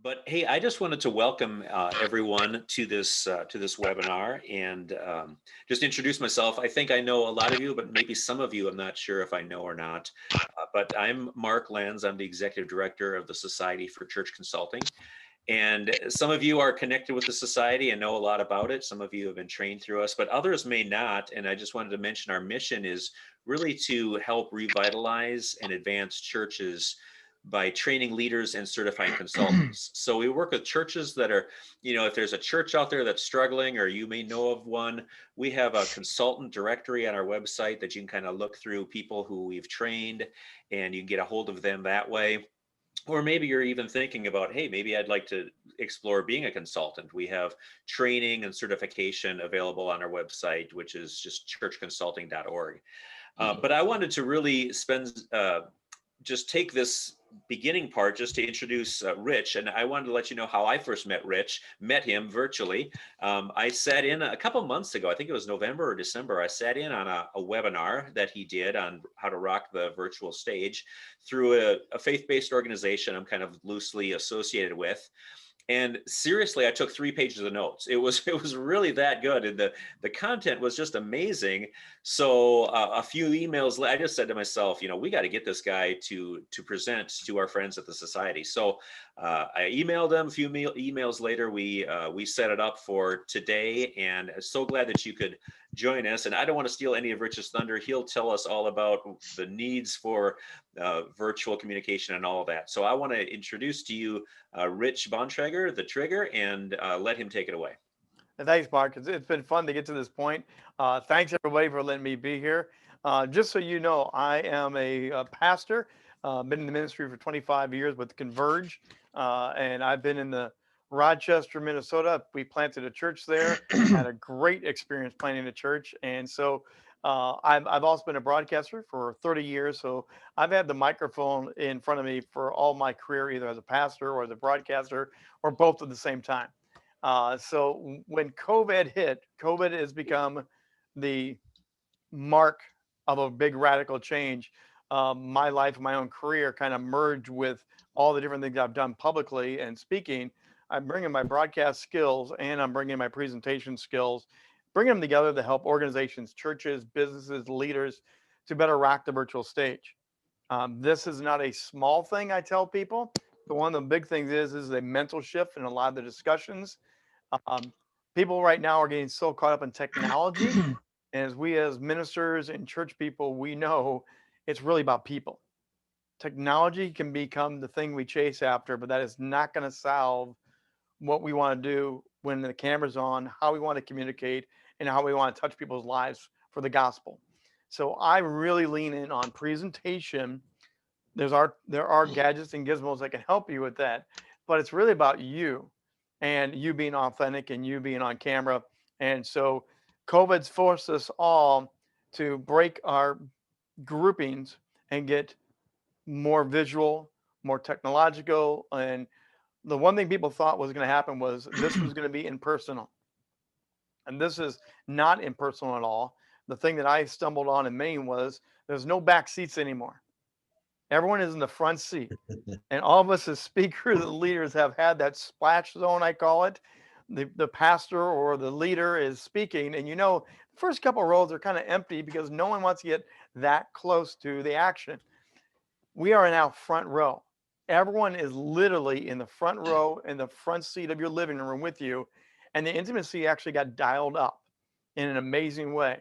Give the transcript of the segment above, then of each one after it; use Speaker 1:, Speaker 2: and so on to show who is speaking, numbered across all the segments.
Speaker 1: But hey, I just wanted to welcome everyone to this webinar and just introduce myself. I think I know a lot of you, but maybe some of you I'm not sure if I know or not. But I'm Mark Lenz. I'm the executive director of the Society for Church Consulting. And some of you are connected with the society and know a lot about it. Some of you have been trained through us, but others may not. And I just wanted to mention our mission is really to help revitalize and advance churches by training leaders and certifying consultants. So we work with churches that are, if there's a church out there that's struggling or you may know of one, we have a consultant directory on our website that you can kind of look through people who we've trained and you can get a hold of them that way. Or maybe you're even thinking about, hey, maybe I'd like to explore being a consultant. We have training and certification available on our website, which is just churchconsulting.org. But I wanted to really just take this beginning part just to introduce Rich. And I wanted to let you know how I first met Rich, met him virtually. I sat in a couple months ago, I think it was November or December, I sat in on a webinar that he did on how to rock the virtual stage through a faith-based organization I'm kind of loosely associated with. And seriously, I took 3 pages of notes. It was really that good, and the content was just amazing. So a few emails, I just said to myself, we got to get this guy to present to our friends at the society. So I emailed him. A few emails later, we set it up for today, and I'm so glad that you could join us. And I don't want to steal any of Rich's thunder. He'll tell us all about the needs for virtual communication and all of that. So I want to introduce to you Rich Bontrager, the Trigger, and let him take it away.
Speaker 2: Thanks, Mark. It's been fun to get to this point. Thanks, everybody, for letting me be here. Just so you know, I am a pastor, been in the ministry for 25 years with Converge, and I've been in the Rochester, Minnesota. We planted a church there, had a great experience planting a church. And so I've also been a broadcaster for 30 years. So I've had the microphone in front of me for all my career, either as a pastor or as a broadcaster or both at the same time. So when COVID hit, COVID has become the mark of a big radical change. My life, my own career kind of merged with all the different things I've done publicly and speaking. I'm bringing my broadcast skills and I'm bringing my presentation skills, bringing them together to help organizations, churches, businesses, leaders to better rock the virtual stage. This is not a small thing, I tell people. But one of the big things is a mental shift in a lot of the discussions. Um, People right now are getting so caught up in technology. And as ministers and church people, we know it's really about people. Technology can become the thing we chase after, but that is not going to solve what we want to do when the camera's on, how we want to communicate, and how we want to touch people's lives for the gospel. So I really lean in on presentation. There are gadgets and gizmos that can help you with that, but it's really about you and you being authentic and you being on camera. And so COVID's forced us all to break our groupings and get more visual, more technological. And the one thing people thought was going to happen was this was going to be impersonal. And this is not impersonal at all. The thing that I stumbled on in Maine was there's no back seats anymore. Everyone is in the front seat. And all of us as speakers and leaders have had that splash zone, I call it. The pastor or the leader is speaking, and the first couple of rows are kind of empty because no one wants to get that close to the action. We are now front row. Everyone is literally in the front row in the front seat of your living room with you, and the intimacy actually got dialed up in an amazing way.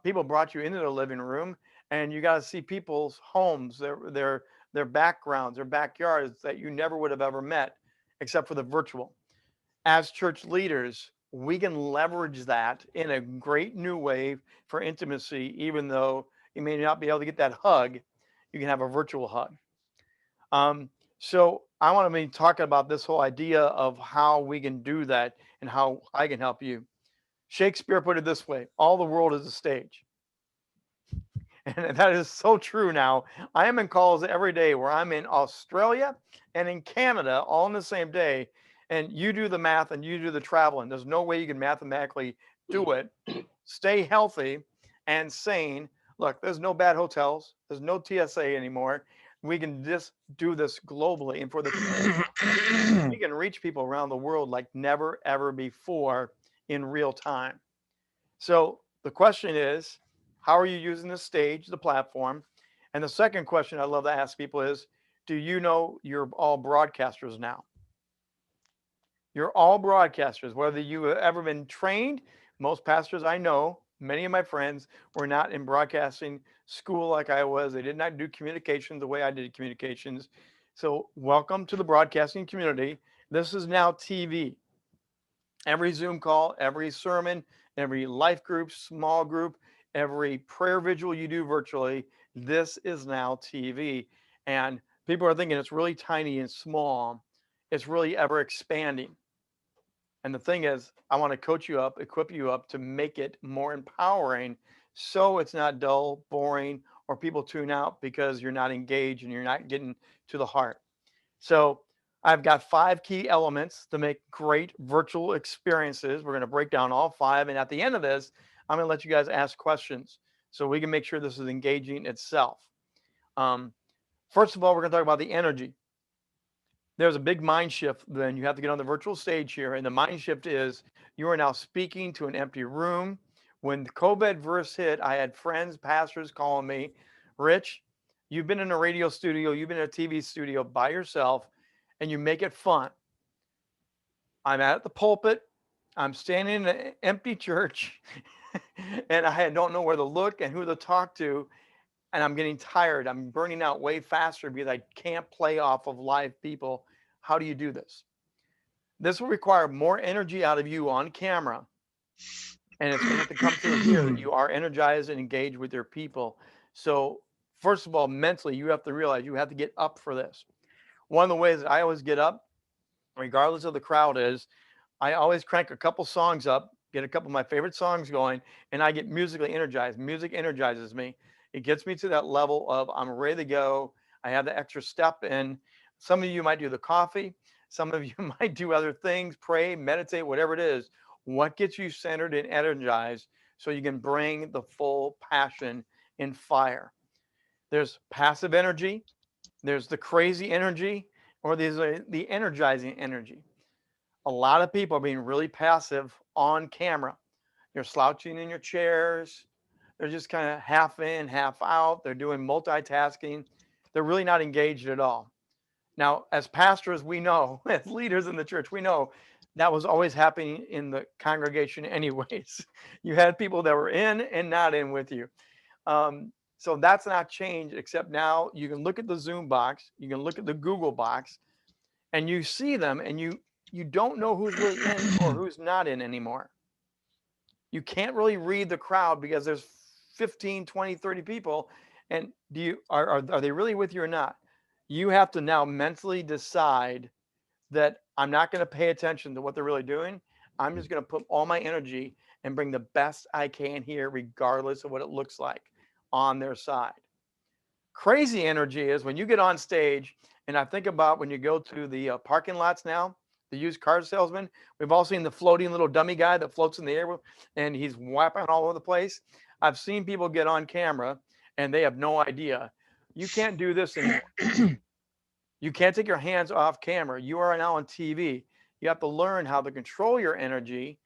Speaker 2: People brought you into their living room, and you got to see people's homes, their backgrounds, their backyards that you never would have ever met, except for the virtual. As church leaders, we can leverage that in a great new way for intimacy, even though you may not be able to get that hug, you can have a virtual hug. So I want to be talking about this whole idea of how we can do that and how I can help you. Shakespeare put it this way: all the world is a stage. And that is so true now. I am in calls every day where I'm in Australia and in Canada all in the same day. And you do the math and you do the travel, and there's no way you can mathematically do it. Stay healthy and sane. Look, there's no bad hotels. There's no TSA anymore. We can just do this globally. And for the community, we can reach people around the world like never, ever before in real time. So the question is, how are you using the stage, the platform? And the second question I love to ask people is, do you know you're all broadcasters now? You're all broadcasters, whether you have ever been trained. Most pastors I know, many of my friends, were not in broadcasting school like I was. They did not do communications the way I did communications. So, welcome to the broadcasting community. This is now TV. Every Zoom call, every sermon, every life group, small group, every prayer vigil you do virtually, this is now TV. And people are thinking it's really tiny and small. It's really ever expanding. And the thing is, I want to coach you up, equip you up to make it more empowering so it's not dull, boring, or people tune out because you're not engaged and you're not getting to the heart. So I've got 5 key elements to make great virtual experiences. We're going to break down all 5. And at the end of this, I'm going to let you guys ask questions so we can make sure this is engaging itself. Um, First of all, we're going to talk about the energy. There's a big mind shift then you have to get on the virtual stage here. And the mind shift is you are now speaking to an empty room. When the COVID first hit, I had friends, pastors calling me, Rich, you've been in a radio studio, you've been in a TV studio by yourself, and you make it fun. I'm at the pulpit, I'm standing in an empty church, and I don't know where to look and who to talk to. And I'm getting tired. I'm burning out way faster because I can't play off of live people. How do you do this? This will require more energy out of you on camera. And it's going to have to come through here that you are energized and engaged with your people. So, first of all, mentally, you have to realize you have to get up for this. One of the ways that I always get up, regardless of the crowd, is I always crank a couple songs up, get a couple of my favorite songs going, and I get musically energized. Music energizes me. It gets me to that level of I'm ready to go. I have the extra step in. Some of you might do the coffee. Some of you might do other things, pray, meditate, whatever it is. What gets you centered and energized so you can bring the full passion and fire? There's passive energy, there's the crazy energy, or there's the energizing energy. A lot of people are being really passive on camera. You're slouching in your chairs. They're just kind of half in, half out. They're doing multitasking. They're really not engaged at all. Now, as pastors, we know, as leaders in the church, we know that was always happening in the congregation, anyways. You had people that were in and not in with you. So that's not changed, except now you can look at the Zoom box, you can look at the Google box, and you see them, and you don't know who's really in or who's not in anymore. You can't really read the crowd because there's 15, 20, 30 people. And do you are they really with you or not? You have to now mentally decide that I'm not going to pay attention to what they're really doing. I'm just going to put all my energy and bring the best I can here, regardless of what it looks like on their side. Crazy energy is when you get on stage, and I think about when you go to the parking lots now, the used car salesman. We've all seen the floating little dummy guy that floats in the air and he's whapping all over the place. I've seen people get on camera and they have no idea. You can't do this anymore. You can't take your hands off camera. You are now on TV. You have to learn how to control your energy,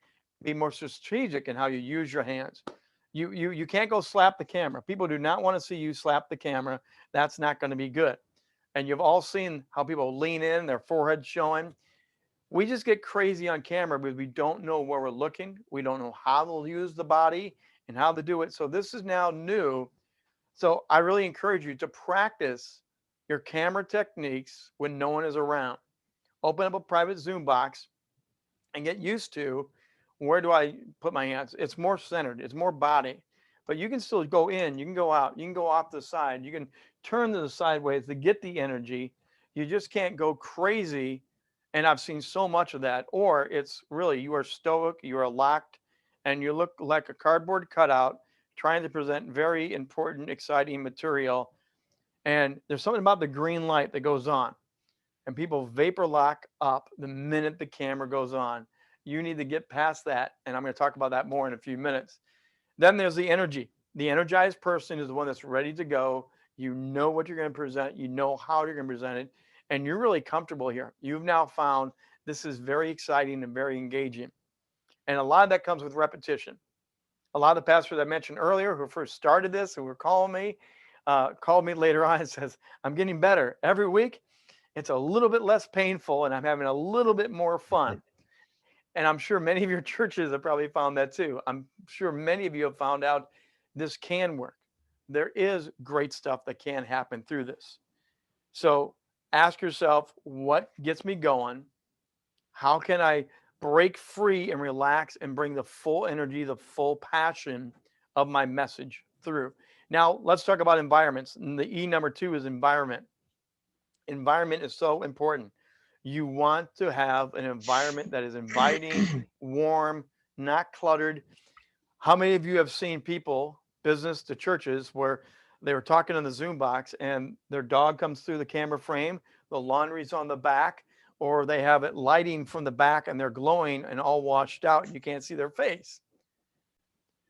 Speaker 2: be more strategic in how you use your hands. You can't go slap the camera. People do not want to see you slap the camera. That's not going to be good. And you've all seen how people lean in, their forehead showing. We just get crazy on camera because we don't know where we're looking. We don't know how to use the body and how to do it. So this is now new. So I really encourage you to practice your camera techniques when no one is around. Open up a private Zoom box and get used to where do I put my hands. It's more centered, it's more body, but you can still go in, you can go out, you can go off the side, you can turn to the sideways to get the energy. You just can't go crazy. And I've seen so much of that. Or it's really you are stoic, you are locked, and you look like a cardboard cutout trying to present very important, exciting material. And there's something about the green light that goes on, and people vapor lock up the minute the camera goes on. You need to get past that. And I'm going to talk about that more in a few minutes. Then there's the energy. The energized person is the one that's ready to go, You know what you're going to present, you know how you're going to present it, and you're really comfortable here. You've now found this is very exciting and very engaging. And a lot of that comes with repetition. A lot of the pastors I mentioned earlier who first started this, who were called me later on and says, I'm getting better every week. It's a little bit less painful and I'm having a little bit more fun. And I'm sure many of your churches have probably found that too. I'm sure many of you have found out this can work. There is great stuff that can happen through this. So ask yourself, what gets me going? How can I break free and relax and bring the full energy, the full passion of my message through? Now, let's talk about environments. And the E number 2 is environment. Environment is so important. You want to have an environment that is inviting, warm, not cluttered. How many of you have seen people, business to churches, where they were talking on the Zoom box and their dog comes through the camera frame, the laundry's on the back, or they have it lighting from the back and they're glowing and all washed out and you can't see their face?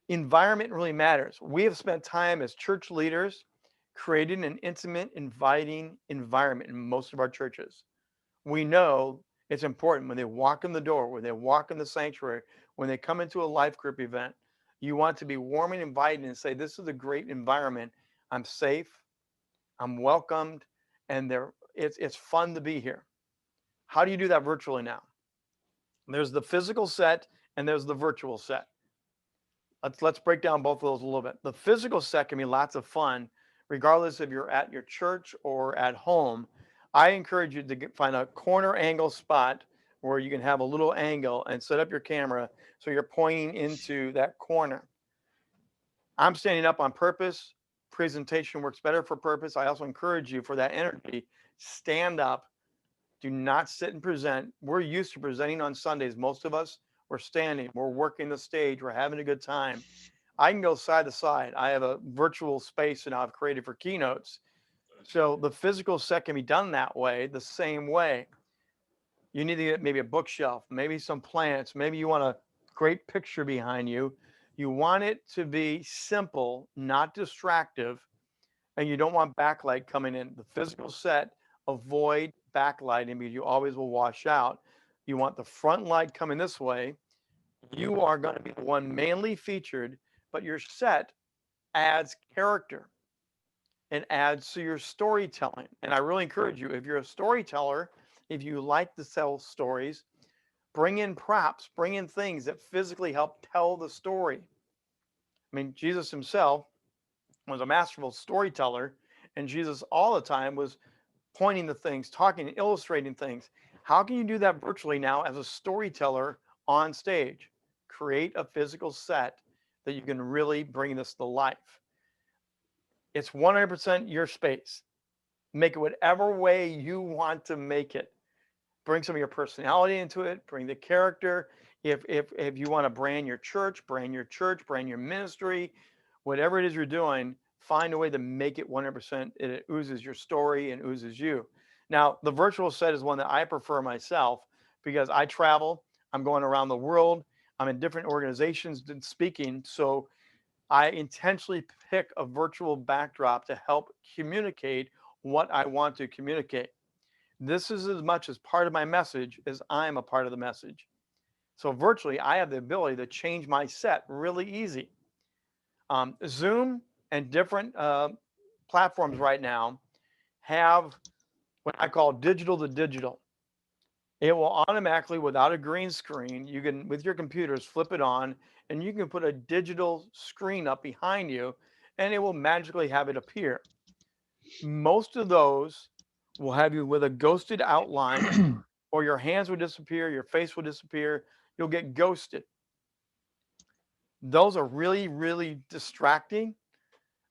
Speaker 2: Environment really matters. We have spent time as church leaders creating an intimate, inviting environment in most of our churches. We know it's important when they walk in the door, when they walk in the sanctuary, when they come into a life group event. You want to be warm and inviting and say, this is a great environment. I'm safe, I'm welcomed, and it's fun to be here. How do you do that virtually now? There's the physical set and there's the virtual set. Let's break down both of those a little bit. The physical set can be lots of fun, regardless if you're at your church or at home. I encourage you to find a corner angle spot where you can have a little angle and set up your camera so you're pointing into that corner. I'm standing up on purpose. Presentation works better for purpose. I also encourage you for that energy. Stand up. Do not sit and present. We're used to presenting on Sundays. Most of us, we're standing, we're working the stage, we're having a good time. I can go side to side. I have a virtual space and I've created for keynotes. So the physical set can be done that way, the same way. You need to get maybe a bookshelf, maybe some plants, maybe you want a great picture behind you. You want it to be simple, not distractive, and you don't want backlight coming in. The physical set, avoid backlighting because you always will wash out. You want the front light coming this way. You are going to be the one mainly featured, but your set adds character and adds to your storytelling. And I really encourage you, if you're a storyteller, if you like to tell stories, bring in props, bring in things that physically help tell the story. I mean, Jesus himself was a masterful storyteller, and Jesus all the time was pointing to things, talking, illustrating things. How can you do that virtually now as a storyteller on stage? Create a physical set that you can really bring this to life. It's 100% your space. Make it whatever way you want to make it. Bring some of your personality into it, bring the character. If you want to brand your church, brand your ministry, whatever it is you're doing, find a way to make it 100%. It oozes your story and oozes you. Now, the virtual set is one that I prefer myself because I travel, I'm going around the world, I'm in different organizations speaking. So I intentionally pick a virtual backdrop to help communicate what I want to communicate. This is as much as part of my message as I'm a part of the message. So virtually, I have the ability to change my set really easy. Zoom and different platforms right now have what I call digital to digital. It will automatically, without a green screen, you can, with your computers, flip it on and you can put a digital screen up behind you and it will magically have it appear. Most of those will have you with a ghosted outline or your hands will disappear, your face will disappear, you'll get ghosted. Those are really, really distracting.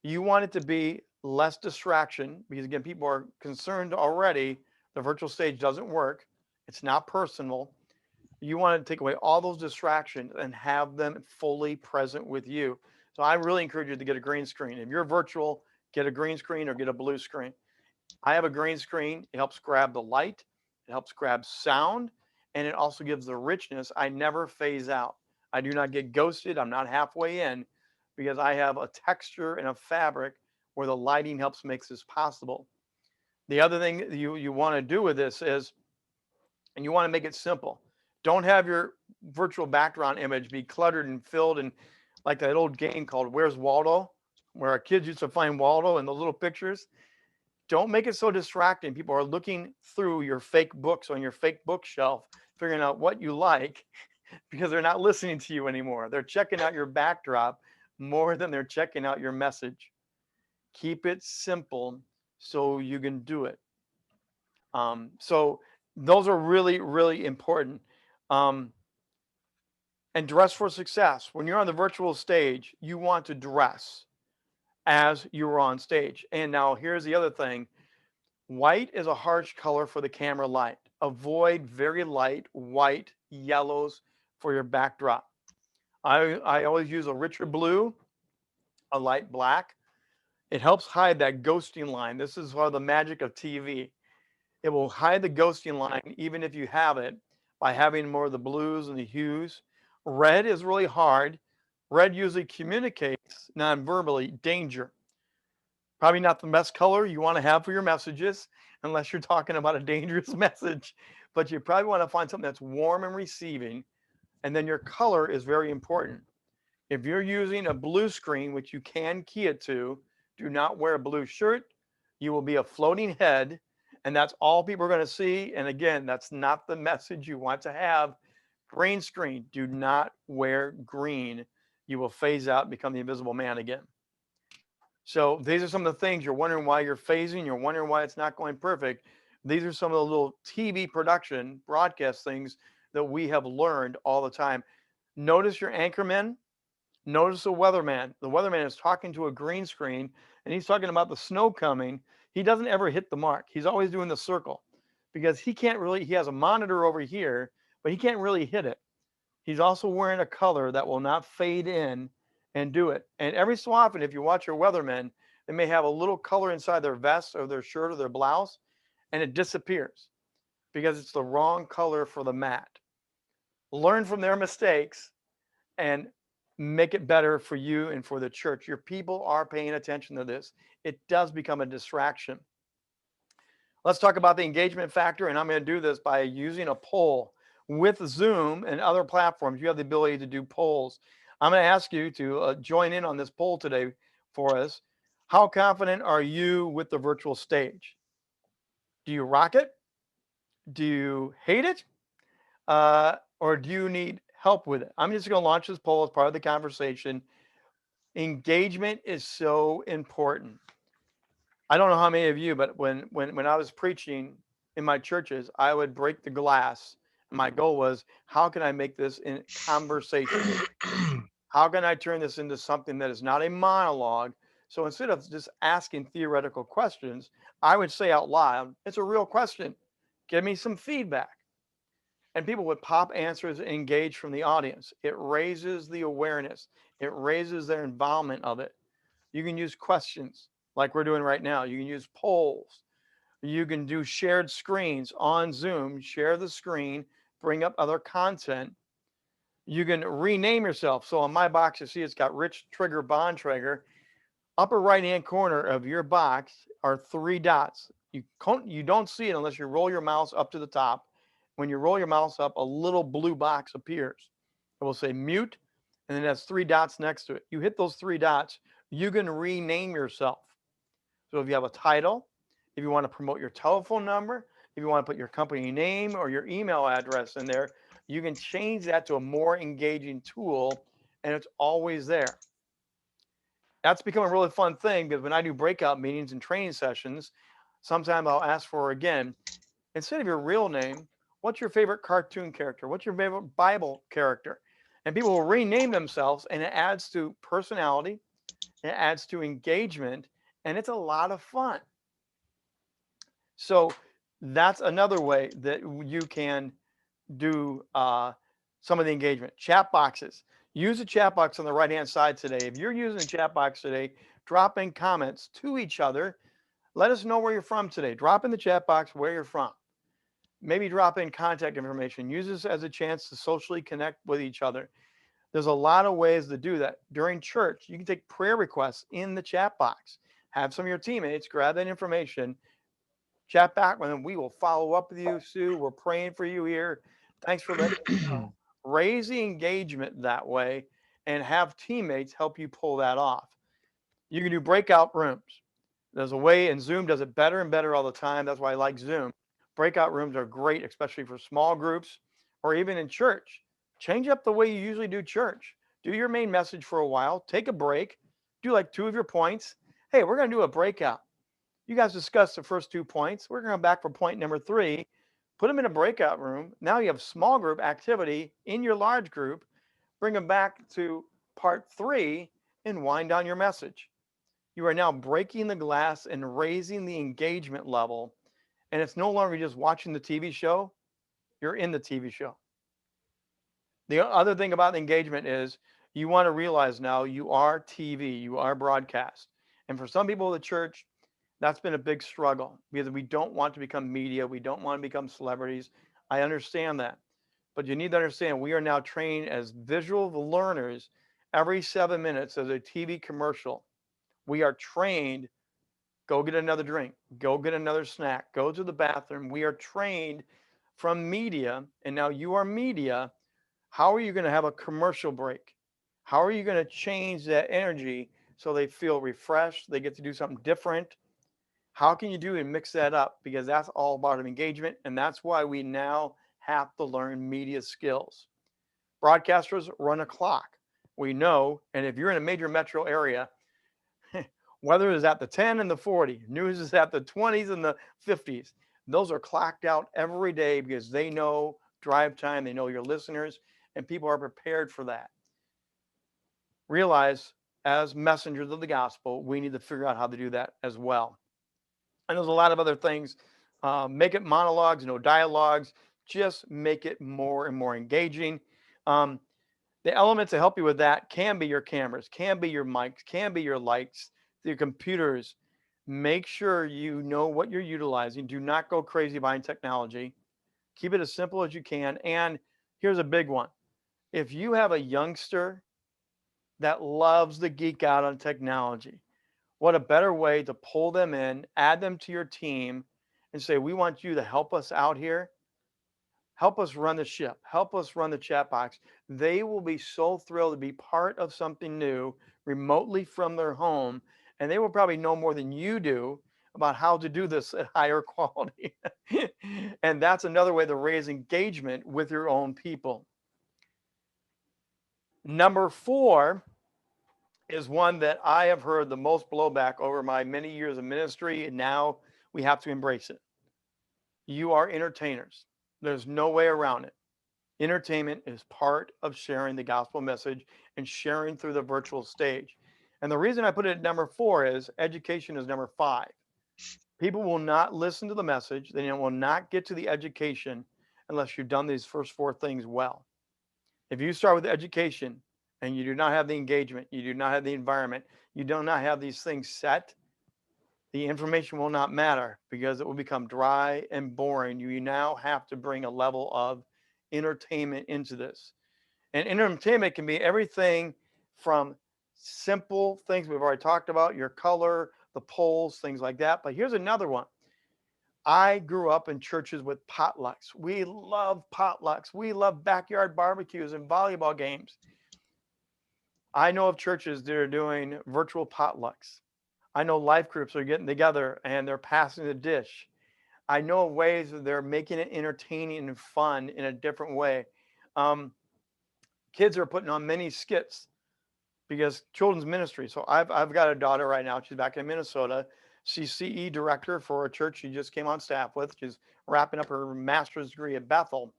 Speaker 2: You want it to be less distraction because, again, people are concerned already. The virtual stage doesn't work, it's not personal. You want to take away all those distractions and have them fully present with you. So I really encourage you to get a green screen. If you're virtual, get a green screen or get a blue screen. I have a green screen. It helps grab the light, it helps grab sound, and it also gives the richness. I never phase out. I do not get ghosted. I'm not halfway in because I have a texture and a fabric where the lighting helps makes this possible. The other thing that you want to do with this is, and you want to make it simple. Don't have your virtual background image be cluttered and filled and like that old game called Where's Waldo, where our kids used to find Waldo in the little pictures. Don't make it so distracting. People are looking through your fake books on your fake bookshelf, figuring out what you like because they're not listening to you anymore. They're checking out your backdrop more than they're checking out your message. Keep it simple so you can do it. So those are really, really important. Um, and dress for success. When you're on the virtual stage, you want to dress as you were on stage. And now here's the other thing. White is a harsh color for the camera light. Avoid very light white, yellows for your backdrop. I always use a richer blue, a light black. It helps hide that ghosting line. This is one of the magic of TV. It will hide the ghosting line even if you have it by having more of the blues and the hues. Red is really hard. Red usually communicates non-verbally danger. Probably not the best color you want to have for your messages unless you're talking about a dangerous message, but you probably want to find something that's warm and receiving. And then your color is very important. If you're using a blue screen, which you can key it to, do not wear a blue shirt. You will be a floating head, and that's all people are going to see. And again, that's not the message you want to have. Green screen, do not wear green. You will phase out and become the invisible man again. So these are some of the things you're wondering why you're phasing, you're wondering why it's not going perfect. These are some of the little TV production broadcast things that we have learned all the time. Notice your anchorman. Notice the weatherman. The weatherman is talking to a green screen and he's talking about the snow coming. He doesn't ever hit the mark. He's always doing the circle because he can't really, he has a monitor over here, but he can't really hit it. He's also wearing a color that will not fade in and do it. And every so often, if you watch your weathermen, they may have a little color inside their vest or their shirt or their blouse, and it disappears because it's the wrong color for the mat. Learn from their mistakes and make it better for you and for the church. Your people are paying attention to this. It does become a distraction. Let's talk about the engagement factor, and I'm going to do this by using a poll. With Zoom and other platforms, you have the ability to do polls. I'm going to ask you to join in on this poll today for us. How confident are you with the virtual stage? Do you rock it? Do you hate it? Or do you need help with it? I'm just going to launch this poll as part of the conversation. Engagement is so important. I don't know how many of you, but when I was preaching in my churches, I would break the glass. My goal was, how can I make this in conversation? How can I turn this into something that is not a monologue? So instead of just asking theoretical questions, I would say out loud, it's a real question. Give me some feedback. And people would pop answers and engage from the audience. It raises the awareness. It raises their involvement of it. You can use questions like we're doing right now. You can use polls. You can do shared screens on Zoom, share the screen, bring up other content. You can rename yourself. So on my box, you see it's got Rich Trigger Bontrager. Upper right-hand corner of your box are 3 dots. You don't see it unless you roll your mouse up to the top. When you roll your mouse up, a little blue box appears. It will say mute, and then it has 3 dots next to it. You hit those 3 dots, you can rename yourself. So if you have a title, if you want to promote your telephone number, if you want to put your company name or your email address in there, you can change that to a more engaging tool, and it's always there. That's become a really fun thing because when I do breakout meetings and training sessions, sometimes I'll ask for, again, instead of your real name, what's your favorite cartoon character? What's your favorite Bible character? And people will rename themselves, and it adds to personality, it adds to engagement, and it's a lot of fun. So that's another way that you can do some of the engagement. Chat boxes. Use the chat box on the right-hand side today. If you're using the chat box today, drop in comments to each other. Let us know where you're from today. Drop in the chat box where you're from. Maybe drop in contact information. Use this as a chance to socially connect with each other. There's a lot of ways to do that. During church, you can take prayer requests in the chat box. Have some of your teammates grab that information, chat back with them. We will follow up with you, Sue. We're praying for you here. Thanks for letting us know. Raise the engagement that way and have teammates help you pull that off. You can do breakout rooms. There's a way, and Zoom does it better and better all the time. That's why I like Zoom. Breakout rooms are great, especially for small groups or even in church. Change up the way you usually do church. Do your main message for a while, take a break, do like two of your points. Hey, we're going to do a breakout. You guys discussed the first 2 points. We're going to come back for point number 3. Put them in a breakout room. Now you have small group activity in your large group. Bring them back to part 3 and wind down your message. You are now breaking the glass and raising the engagement level. And it's no longer just watching the TV show, you're in the TV show. The other thing about engagement is you want to realize now you are TV, you are broadcast. And for some people in the church, that's been a big struggle because we don't want to become media. We don't want to become celebrities. I understand that. But you need to understand we are now trained as visual learners every 7 minutes as a TV commercial. We are trained. Go get another drink. Go get another snack. Go to the bathroom. We are trained from media. And now you are media. How are you going to have a commercial break? How are you going to change that energy so they feel refreshed? They get to do something different. How can you do and mix that up? Because that's all about engagement. And that's why we now have to learn media skills. Broadcasters run a clock. We know. And if you're in a major metro area, weather is at the 10 and the 40, news is at the 20s and the 50s. Those are clocked out every day because they know drive time, they know your listeners, and people are prepared for that. Realize, as messengers of the gospel, we need to figure out how to do that as well. And there's a lot of other things. Make it monologues, no dialogues. Just make it more and more engaging. Um, the elements to help you with that can be your cameras, can be your mics, can be your lights, your computers. Make sure you know what you're utilizing. Do not go crazy buying technology. Keep it as simple as you can. And here's a big one. If you have a youngster that loves to geek out on technology, what a better way to pull them in, add them to your team, and say, we want you to help us out here. Help us run the ship. Help us run the chat box. They will be so thrilled to be part of something new remotely from their home. And they will probably know more than you do about how to do this at higher quality. And that's another way to raise engagement with your own people. Number 4 is one that I have heard the most blowback over my many years of ministry, and now we have to embrace it. You are entertainers. There's no way around it. Entertainment is part of sharing the gospel message and sharing through the virtual stage. And the reason I put it at number 4 is education is number 5. People will not listen to the message, they will not get to the education unless you've done these first 4 things well. If you start with education and you do not have the engagement, you do not have the environment, you do not have these things set, the information will not matter because it will become dry and boring. You now have to bring a level of entertainment into this. And entertainment can be everything from simple things we've already talked about, your color, the polls, things like that. But here's another one. I grew up in churches with potlucks. We love potlucks. We love backyard barbecues and volleyball games. I know of churches that are doing virtual potlucks. I know life groups are getting together and they're passing the dish. I know of ways that they're making it entertaining and fun in a different way. Um, Kids are putting on many skits because children's ministry. So I've got a daughter right now. She's back in Minnesota. She's CE director for a church she just came on staff with. She's wrapping up her master's degree at Bethel.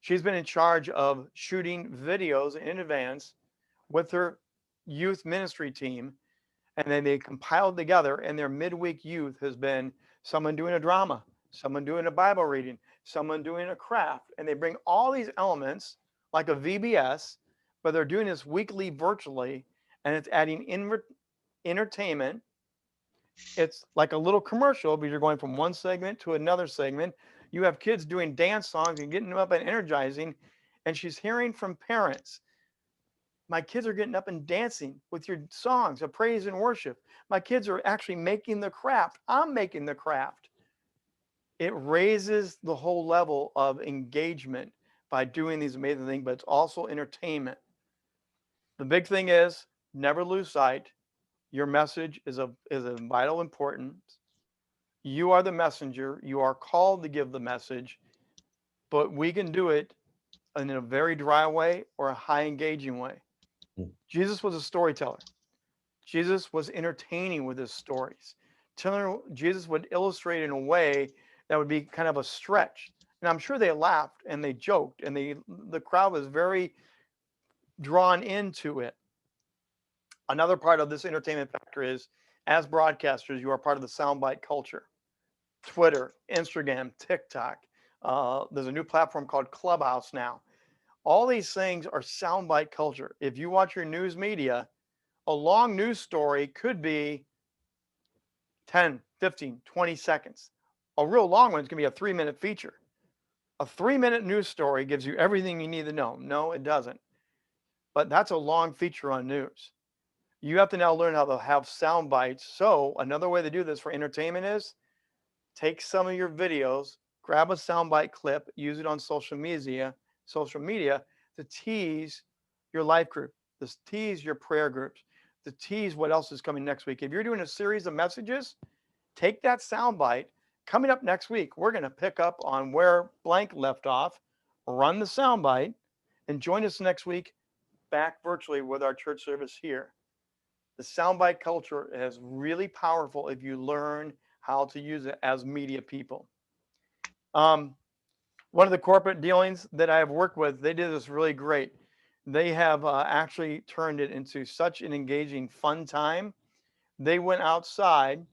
Speaker 2: She's been in charge of shooting videos in advance with her youth ministry team, and then they compiled together, and their midweek youth has been someone doing a drama, someone doing a Bible reading, someone doing a craft, and they bring all these elements like a VBS, but they're doing this weekly virtually, and it's adding entertainment. It's like a little commercial because you're going from one segment to another segment. You have kids doing dance songs and getting them up and energizing, and she's hearing from parents. My kids are getting up and dancing with your songs of praise and worship. My kids are actually making the craft. I'm making the craft. It raises the whole level of engagement by doing these amazing things, but it's also entertainment. The big thing is never lose sight. Your message is a vital importance. You are the messenger. You are called to give the message, but we can do it in a very dry way or a high engaging way.
Speaker 3: Mm.
Speaker 2: Jesus was a storyteller. Jesus was entertaining with his stories. Jesus would illustrate in a way that would be kind of a stretch. And I'm sure they laughed and they joked and the crowd was very drawn into it. Another part of this entertainment factor is as broadcasters, you are part of the soundbite culture. Twitter, Instagram, TikTok. There's a new platform called Clubhouse now. All these things are soundbite culture. If you watch your news media, a long news story could be 10, 15, 20 seconds. A real long one is going to be a 3-minute feature. A 3-minute news story gives you everything you need to know. No, it doesn't. But that's a long feature on news. You have to now learn how to have sound bites. So another way to do this for entertainment is take some of your videos, grab a soundbite clip, use it on social media to tease your life group, to tease your prayer groups, to tease what else is coming next week. If you're doing a series of messages, take that soundbite. Coming up next week, we're going to pick up on where blank left off, run the soundbite, and join us next week back virtually with our church service here. The soundbite culture is really powerful if you learn how to use it as media people. Um, One of the corporate dealings that I have worked with, they did this really great. They have actually turned it into such an engaging, fun time. They went outside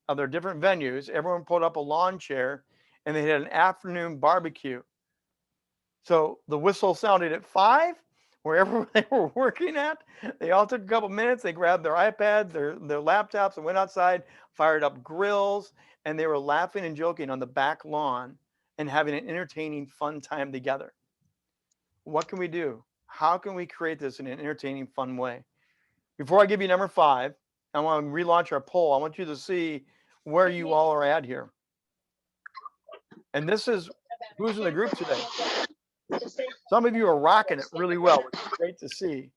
Speaker 2: of their different venues. Everyone pulled up a lawn chair and they had an afternoon barbecue. So the whistle sounded at 5, wherever they were working at. They all took a couple minutes. They grabbed their iPads, their laptops, and went outside, fired up grills, and they were laughing and joking on the back lawn and having an entertaining, fun time together. What can we do? How can we create this in an entertaining, fun way? Before I give you number 5, I want to relaunch our poll. I want you to see where you all are at here. And this is who's in the group today. Some of you are rocking it really well, which is great to see.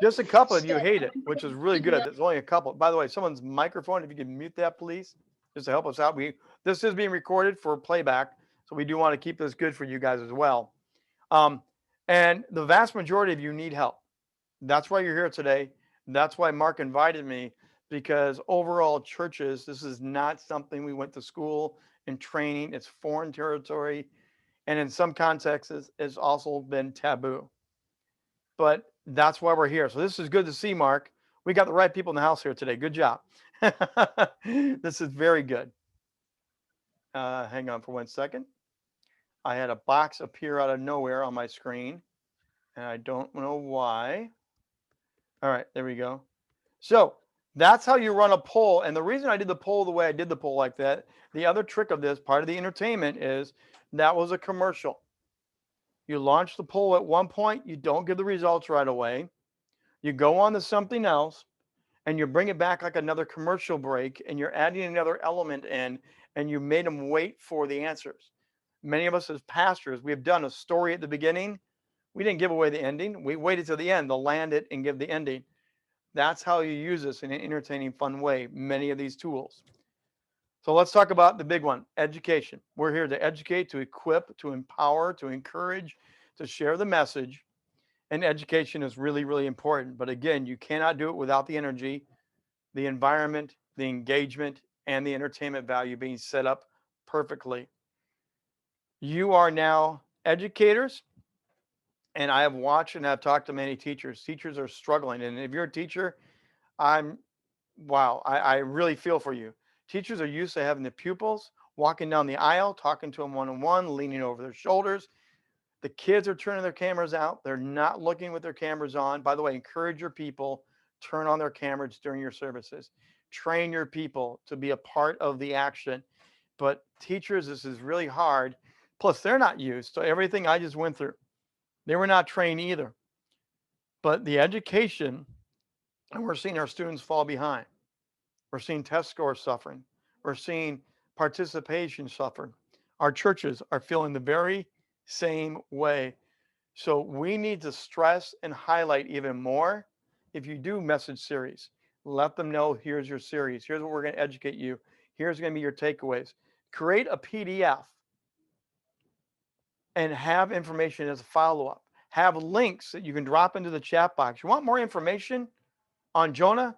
Speaker 2: Just a couple of you hate it, which is really good. There's only a couple. By the way, someone's microphone, if you can mute that, please, just to help us out. This is being recorded for playback, so we do want to keep this good for you guys as well. And the vast majority of you need help. That's why you're here today. That's why Mark invited me, because overall churches, this is not something we went to school and training. It's foreign territory. And in some contexts, it's also been taboo. But that's why we're here. So this is good to see, Mark. We got the right people in the house here today. Good job. This is very good. Hang on for 1 second. I had a box appear out of nowhere on my screen, and I don't know why. All right, there we go. So that's how you run a poll. And the reason I did the poll the way I did the poll like that, the other trick of this, part of the entertainment, is that was a commercial. You launch the poll at one point, you don't give the results right away. You go on to something else and you bring it back like another commercial break and you're adding another element in and you made them wait for the answers. Many of us as pastors, we have done a story at the beginning. We didn't give away the ending. We waited till the end to land it and give the ending. That's how you use this in an entertaining, fun way, many of these tools. So let's talk about the big one, education. We're here to educate, to equip, to empower, to encourage, to share the message. And education is really, really important. But again, you cannot do it without the energy, the environment, the engagement, and the entertainment value being set up perfectly. You are now educators, and I have watched and I've talked to many teachers. Teachers are struggling. And if you're a teacher, I really feel for you. Teachers are used to having the pupils walking down the aisle, talking to them one-on-one, leaning over their shoulders. The kids are turning their cameras out. They're not looking with their cameras on. By the way, encourage your people, turn on their cameras during your services. Train your people to be a part of the action. But teachers, this is really hard. Plus, they're not used to everything I just went through. They were not trained either. But the education, and we're seeing our students fall behind. We're seeing test scores suffering. We're seeing participation suffer. Our churches are feeling the very same way. So we need to stress and highlight even more. If you do message series, let them know here's your series. Here's what we're going to educate you. Here's going to be your takeaways. Create a PDF and have information as a follow up. Have links that you can drop into the chat box. You want more information on Jonah?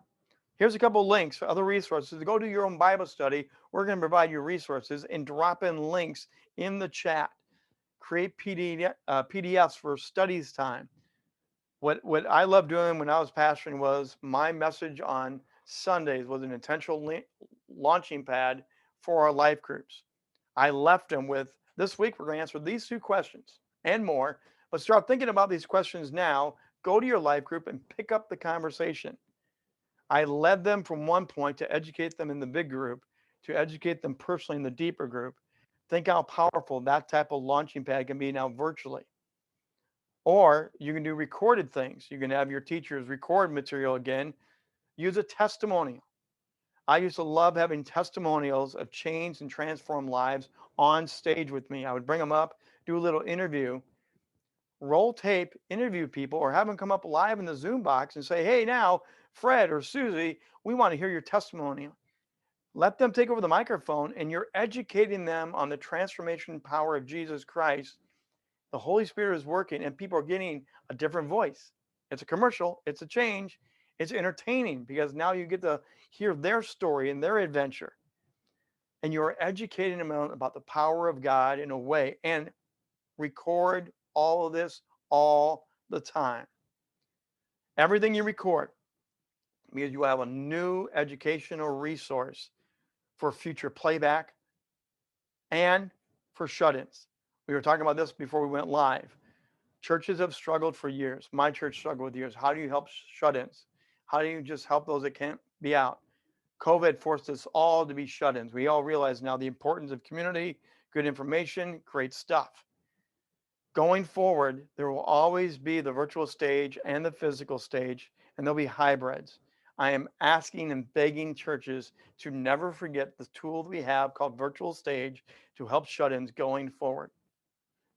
Speaker 2: Here's a couple of links for other resources. To go to your own Bible study, we're going to provide you resources and drop in links in the chat. Create PDFs for studies time. What I loved doing when I was pastoring was my message on Sundays was an intentional launching pad for our life groups. I left them with this week we're going to answer these two questions and more. But start thinking about these questions now. Go to your life group and pick up the conversation. I led them from one point to educate them in the big group, to educate them personally in the deeper group. Think how powerful that type of launching pad can be now virtually. Or you can do recorded things. You can have your teachers record material again. Use a testimonial. I used to love having testimonials of changed and transformed lives on stage with me. I would bring them up, do a little interview, roll tape, interview people, or have them come up live in the Zoom box and say, hey, now, Fred or Susie, we want to hear your testimony. Let them take over the microphone, and you're educating them on the transformation power of Jesus Christ. The Holy Spirit is working, and people are getting a different voice. It's a commercial, it's a change, it's entertaining because now you get to hear their story and their adventure. And you're educating them about the power of God in a way, and record all of this all the time. Everything you record, because you have a new educational resource for future playback and for shut-ins. We were talking about this before we went live. Churches have struggled for years. My church struggled with years. How do you help shut-ins? How do you just help those that can't be out? COVID forced us all to be shut-ins. We all realize now the importance of community, good information, great stuff. Going forward, there will always be the virtual stage and the physical stage, and there'll be hybrids. I am asking and begging churches to never forget the tool that we have called virtual stage to help shut-ins going forward.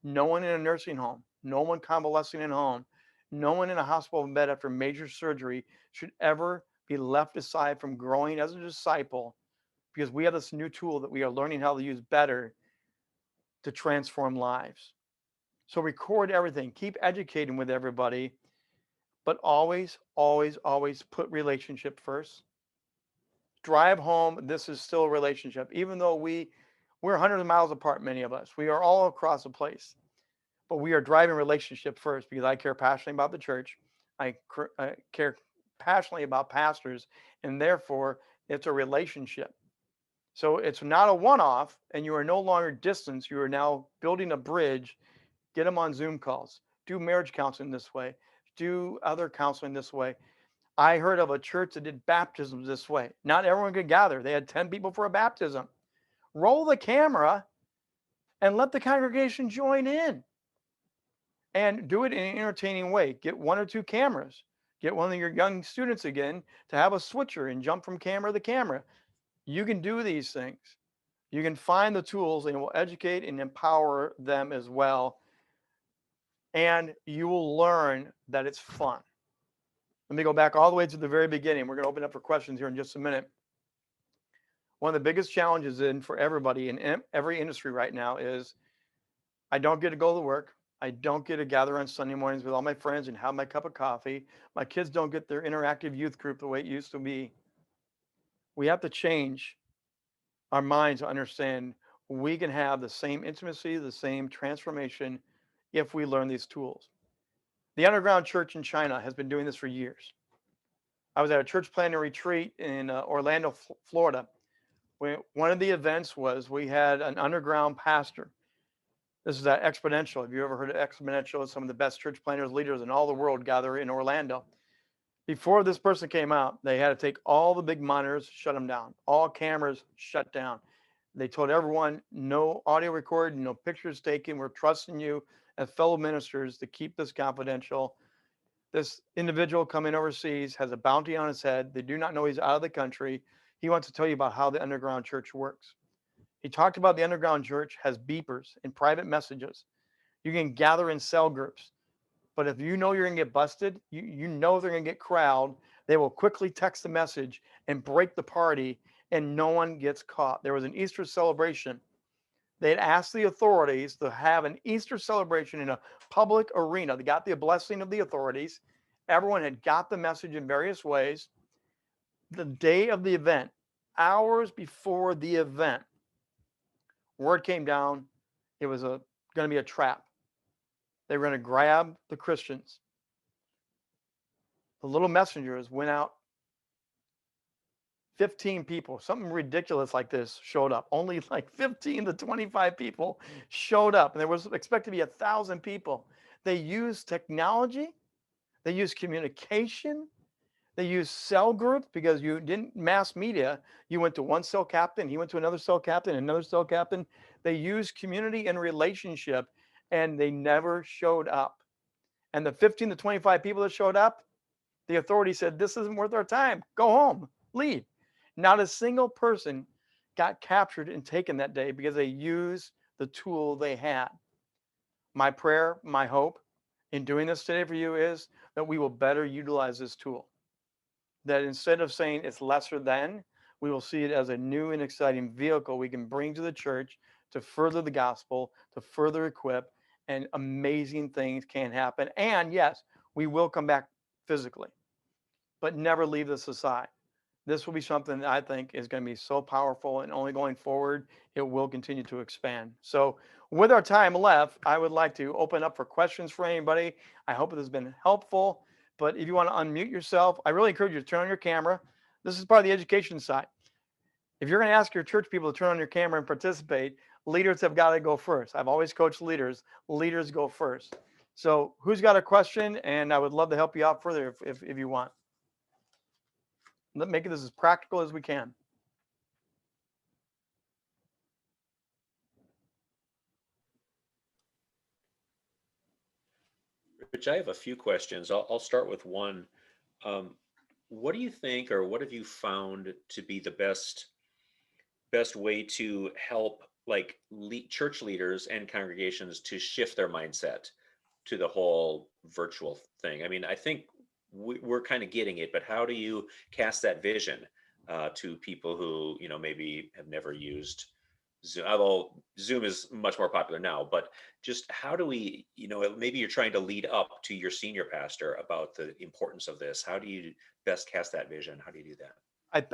Speaker 2: No one in a nursing home, no one convalescing at home, no one in a hospital bed after major surgery should ever be left aside from growing as a disciple because we have this new tool that we are learning how to use better to transform lives. So record everything, keep educating with everybody, but always, always, always put relationship first. Drive home, this is still a relationship, even though we're hundreds of miles apart, many of us. We are all across the place, but we are driving relationship first because I care passionately about the church. I care passionately about pastors, and therefore it's a relationship. So it's not a one-off, and you are no longer distance. You are now building a bridge. Get them on Zoom calls. Do marriage counseling this way. Do other counseling this way. I heard of a church that did baptisms this way. Not everyone could gather. They had 10 people for a baptism. Roll the camera and let the congregation join in and do it in an entertaining way. Get one or two cameras. Get one of your young students again to have a switcher and jump from camera to camera. You can do these things. You can find the tools and it will educate and empower them as well. And you will learn that it's fun. Let me go back all the way to the very beginning. We're going to open up for questions here in just a minute. One of the biggest challenges for everybody in every industry right now is I don't get to go to work. I don't get to gather on Sunday mornings with all my friends and have my cup of coffee. My kids don't get their interactive youth group the way it used to be. We have to change our minds to understand we can have the same intimacy, the same transformation if we learn these tools. The underground church in China has been doing this for years. I was at a church planting retreat in Orlando, Florida. One of the events was we had an underground pastor. This is at Exponential. Have you ever heard of Exponential? Some of the best church planters, leaders in all the world gather in Orlando. Before this person came out, they had to take all the big monitors, shut them down. All cameras shut down. They told everyone, no audio recording, no pictures taken. We're trusting you as fellow ministers to keep this confidential. This individual coming overseas has a bounty on his head. They do not know he's out of the country. He wants to tell you about how the underground church works. He talked about the underground church has beepers and private messages. You can gather in cell groups. But if you know you're going to get busted, you know they're going to get crowd. They will quickly text the message and break the party, and no one gets caught. There was an Easter celebration. They'd asked the authorities to have an Easter celebration in a public arena. They got the blessing of the authorities. Everyone had got the message in various ways. The day of the event, hours before the event, word came down. It was going to be a trap. They were going to grab the Christians. The little messengers went out. 15 people, something ridiculous like this showed up. Only like 15 to 25 people showed up, and there was expected to be 1,000 people. They used technology, they used communication, they used cell groups because you didn't mass media. You went to one cell captain, he went to another cell captain, another cell captain. They used community and relationship, and they never showed up. And the 15 to 25 people that showed up, the authority said, "This isn't worth our time. Go home, leave." Not a single person got captured and taken that day because they used the tool they had. My prayer, my hope in doing this today for you is that we will better utilize this tool. That instead of saying it's lesser than, we will see it as a new and exciting vehicle we can bring to the church to further the gospel, to further equip, and amazing things can happen. And yes, we will come back physically, but never leave this aside. This will be something that I think is going to be so powerful, and only going forward, it will continue to expand. So, with our time left, I would like to open up for questions for anybody. I hope it has been helpful. But if you want to unmute yourself, I really encourage you to turn on your camera. This is part of the education side. If you're going to ask your church people to turn on your camera and participate, leaders have got to go first. I've always coached leaders. Leaders go first. So, who's got a question? And I would love to help you out further if you want. Let's make this as practical as we can.
Speaker 1: Rich, I have a few questions. I'll start with one. What do you think, or what have you found to be the best way to help like church leaders and congregations to shift their mindset to the whole virtual thing? I mean, I think we're kind of getting it, but how do you cast that vision to people who, maybe have never used Zoom, although Zoom is much more popular now, but just how do we, maybe you're trying to lead up to your senior pastor about the importance of this. How do you best cast that vision? How do you do that?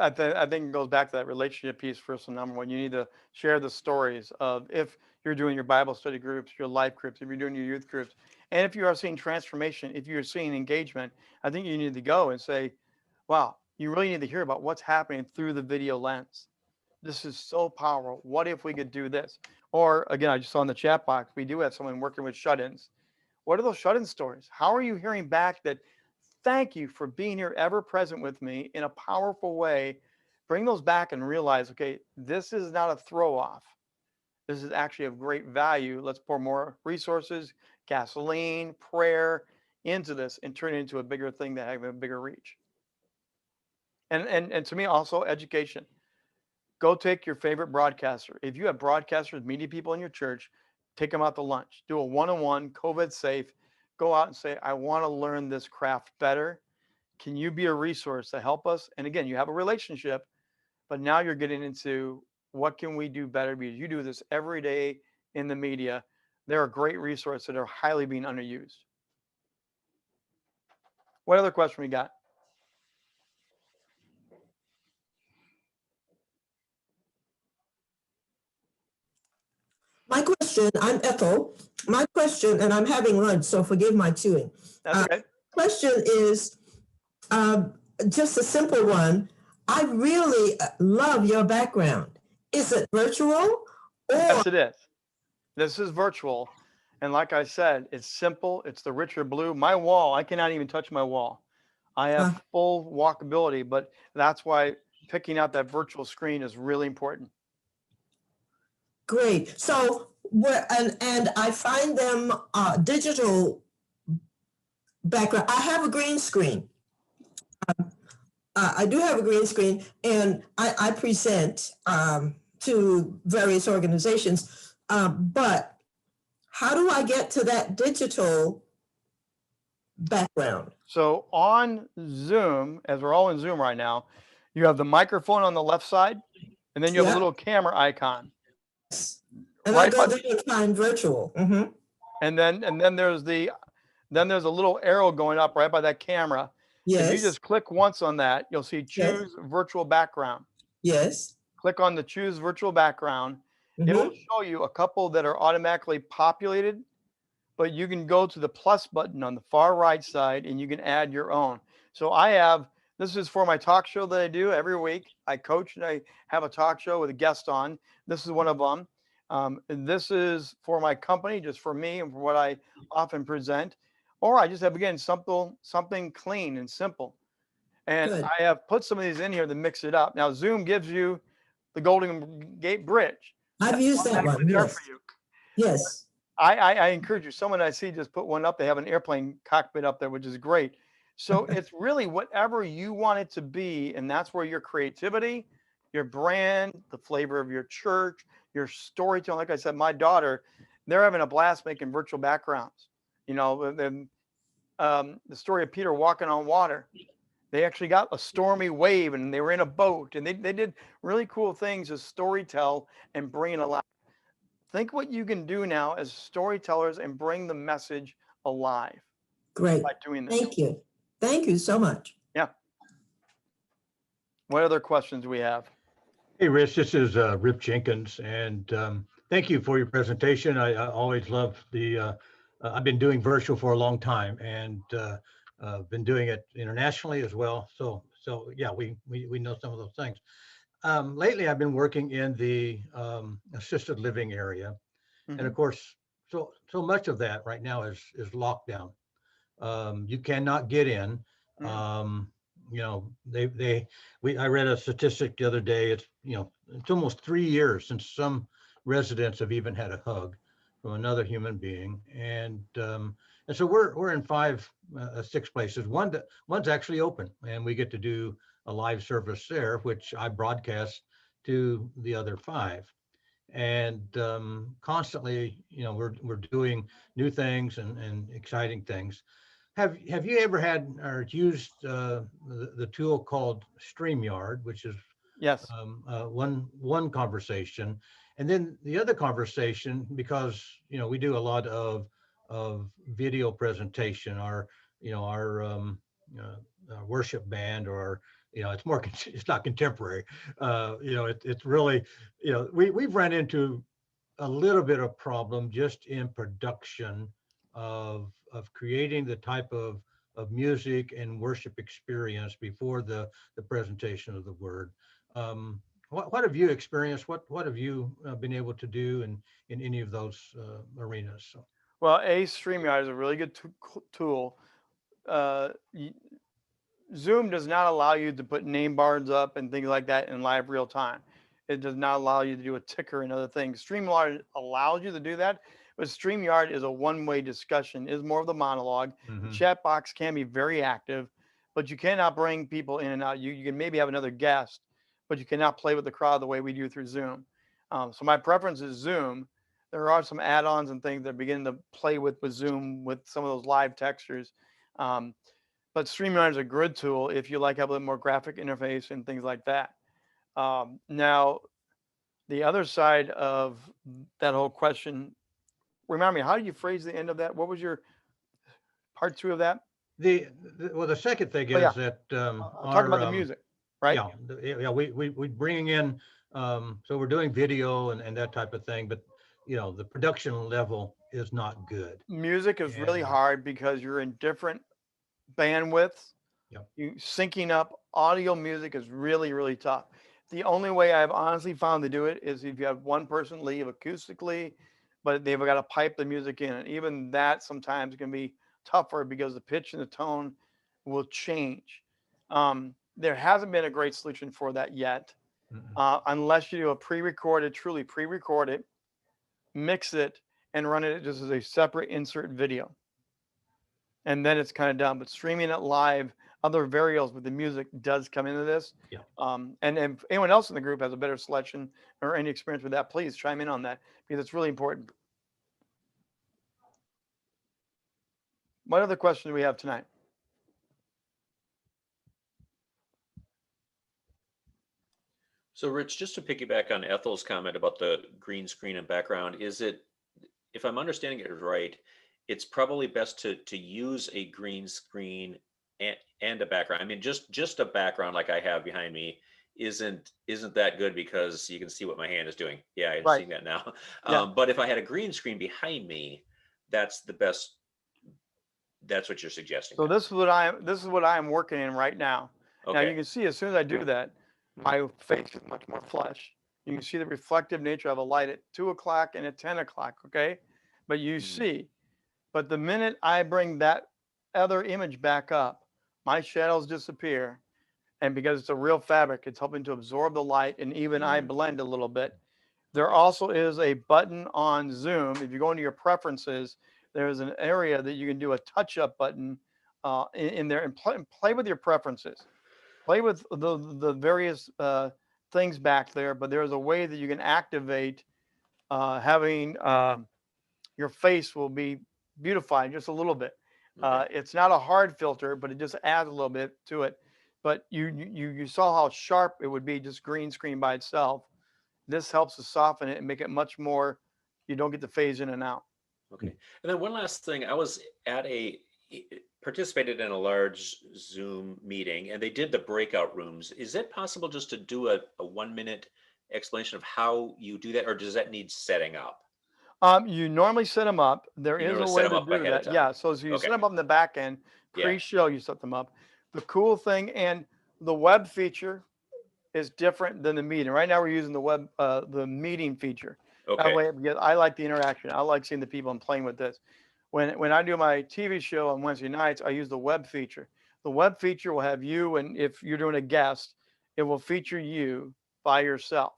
Speaker 2: I think it goes back to that relationship piece first and number one. You need to share the stories of if you're doing your Bible study groups, your life groups, if you're doing your youth groups, and if you are seeing transformation, if you're seeing engagement, I think you need to go and say, wow, you really need to hear about what's happening through the video lens. This is so powerful. What if we could do this? Or again, I just saw in the chat box, we do have someone working with shut-ins. What are those shut-in stories? How are you hearing back that thank you for being here, ever present with me in a powerful way? Bring those back and realize, okay, this is not a throw off. This is actually of great value. Let's pour more resources, gasoline, prayer into this and turn it into a bigger thing that have a bigger reach. And to me, also education. Go take your favorite broadcaster. If you have broadcasters, media people in your church, take them out to lunch. Do a one-on-one, COVID safe. Go out and say, I want to learn this craft better. Can you be a resource to help us? And again, you have a relationship, but now you're getting into what can we do better? Because you do this every day in the media. They're a great resource that are highly being underused. What other question we got?
Speaker 3: My question, I'm Ethel. My question, and I'm having lunch, so forgive my chewing.
Speaker 2: That's okay.
Speaker 3: Question is just a simple one. I really love your background. Is it virtual? Or
Speaker 2: Yes, it is. This is virtual. And like I said, it's simple. It's the richer blue. My wall, I cannot even touch my wall. I have full walkability, but that's why picking out that virtual screen is really important.
Speaker 3: Great. So and I find them digital background. I have a green screen. I do have a green screen, and I present to various organizations. But how do I get to that digital background?
Speaker 2: So on Zoom, as we're all in Zoom right now, you have the microphone on the left side, and then you have a
Speaker 3: Yeah.
Speaker 2: little camera icon.
Speaker 3: And I
Speaker 2: Right
Speaker 3: go
Speaker 2: by,
Speaker 3: there and find virtual.
Speaker 2: and then there's a little arrow going up right by that camera. If you
Speaker 3: Yes.
Speaker 2: just click once on that, you'll see
Speaker 3: Yes.
Speaker 2: choose virtual background.
Speaker 3: Yes.
Speaker 2: Click on the choose virtual background. It'll show you a couple that are automatically populated, but you can go to the plus button on the far right side and you can add your own. So this is for my talk show that I do every week. I coach and I have a talk show with a guest on. This is one of them. And this is for my company, just for me and for what I often present. Or I just have, again, something clean and simple. And
Speaker 3: Good.
Speaker 2: I have put some of these in here to mix it up. Now, Zoom gives you the Golden Gate Bridge.
Speaker 3: I've used that one.
Speaker 2: There
Speaker 3: Yes.
Speaker 2: for you.
Speaker 3: Yes.
Speaker 2: I encourage you. Someone I see just put one up. They have an airplane cockpit up there, which is great. So it's really whatever you want it to be. And that's where your creativity, your brand, the flavor of your church, your storytelling. Like I said, my daughter, they're having a blast making virtual backgrounds. You know, the story of Peter walking on water. They actually got a stormy wave and they were in a boat and they did really cool things to storytell and bring it alive. Think what you can do now as storytellers and bring the message alive
Speaker 3: Great.
Speaker 2: by doing this.
Speaker 3: Thank you. Thank you so much.
Speaker 2: Yeah. What other questions do we have?
Speaker 4: Hey, Rich, this is Rip Jenkins, and thank you for your presentation. I always love I've been doing virtual for a long time and been doing it internationally as well. So yeah, we know some of those things. Lately, I've been working in the assisted living area. And of course, so much of that right now is lockdown. You cannot get in. You know, I read a statistic the other day. It's almost 3 years since some residents have even had a hug from another human being. And so we're in 6 places. One's actually open, and we get to do a live service there, which I broadcast to the other 5. And constantly, we're doing new things and exciting things. Have you ever had or used the tool called StreamYard, which is
Speaker 2: Yes.
Speaker 4: one conversation, and then the other conversation, because we do a lot of video presentation, our worship band, or it's more it's not contemporary. It's really we've run into a little bit of problem just in production of creating the type of music and worship experience before the presentation of the word. What have you experienced? What have you been able to do in any of those arenas? So.
Speaker 2: Well, StreamYard is a really good tool. Zoom does not allow you to put name bars up and things like that in live real time. It does not allow you to do a ticker and other things. StreamYard allows you to do that, but StreamYard is a one-way discussion, is more of the monologue. The chat box can be very active, but you cannot bring people in and out. You can maybe have another guest, but you cannot play with the crowd the way we do through Zoom. So my preference is Zoom. There are some add-ons and things that are beginning to play with Zoom with some of those live textures. But StreamYard is a good tool if you like have a little more graphic interface and things like that. Now, the other side of that whole question, remind me, how did you phrase the end of that? What was your part 2 of that?
Speaker 4: The second thing is that
Speaker 2: talk about the music, right?
Speaker 4: Yeah, we bringing in, so we're doing video and that type of thing, but the production level is not good.
Speaker 2: Music is really hard because you're in different bandwidths.
Speaker 4: Yep.
Speaker 2: Syncing up audio music is really, really tough. The only way I've honestly found to do it is if you have one person leave acoustically, but they've got to pipe the music in. And even that sometimes can be tougher because the pitch and the tone will change. There hasn't been a great solution for that yet, unless you do a truly and then it's kind of done. But streaming it live, other variables with the music does come into this.
Speaker 4: Yeah.
Speaker 2: And if anyone else in the group has a better selection or any experience with that, please chime in on that because it's really important. What other questions do we have tonight?
Speaker 1: So Rich, just to piggyback on Ethel's comment about the green screen and background, is it, if I'm understanding it right, it's probably best to use a green screen and a background. I mean, just a background like I have behind me isn't that good because you can see what my hand is doing. Yeah, I'm
Speaker 2: Right.
Speaker 1: seeing that now.
Speaker 2: Yeah.
Speaker 1: But if I had a green screen behind me, that's the best. That's what you're suggesting
Speaker 2: So
Speaker 1: then.
Speaker 2: this is what I am working in right now. Now you
Speaker 1: Okay.
Speaker 2: can see as soon as I do that, my face is much more flush. You can see the reflective nature of a light at 2 o'clock and at 10 o'clock. Okay. But you
Speaker 1: Mhm.
Speaker 2: see, but the minute I bring that other image back up, my shadows disappear. And because it's a real fabric, it's helping to absorb the light and even I
Speaker 1: Mm,
Speaker 2: blend a little bit. There
Speaker 1: okay.
Speaker 2: also is a button on Zoom. If you go into your preferences, there's an area that you can do a touch-up button in there and play with your preferences. Play with the various things back there, but there's a way that you can activate having your face will be beautified just a little bit.
Speaker 1: Okay.
Speaker 2: It's not a hard filter, but it just adds a little bit to it. But you saw how sharp it would be just green screen by itself. This helps to soften it and make it much more. You don't get to phase in and out.
Speaker 1: Okay. And then one last thing, I was at participated in a large Zoom meeting and they did the breakout rooms. Is it possible just to do a 1 minute explanation of how you do that, or does that need setting up?
Speaker 2: You normally set them up. There
Speaker 1: You
Speaker 2: is a
Speaker 1: normally set
Speaker 2: way
Speaker 1: them
Speaker 2: to
Speaker 1: up
Speaker 2: do
Speaker 1: ahead of
Speaker 2: that.
Speaker 1: time.
Speaker 2: Yeah. So you set
Speaker 1: Okay.
Speaker 2: them up in the back end,
Speaker 1: Yeah.
Speaker 2: pre-show, you set them up. The cool thing and the web feature is different than the meeting. Right now we're using the meeting feature. That
Speaker 1: Okay.
Speaker 2: way, because I like the interaction. I like seeing the people and playing with this. When I do my TV show on Wednesday nights, I use the web feature. The web feature will have you, and if you're doing a guest, it will feature you by yourself.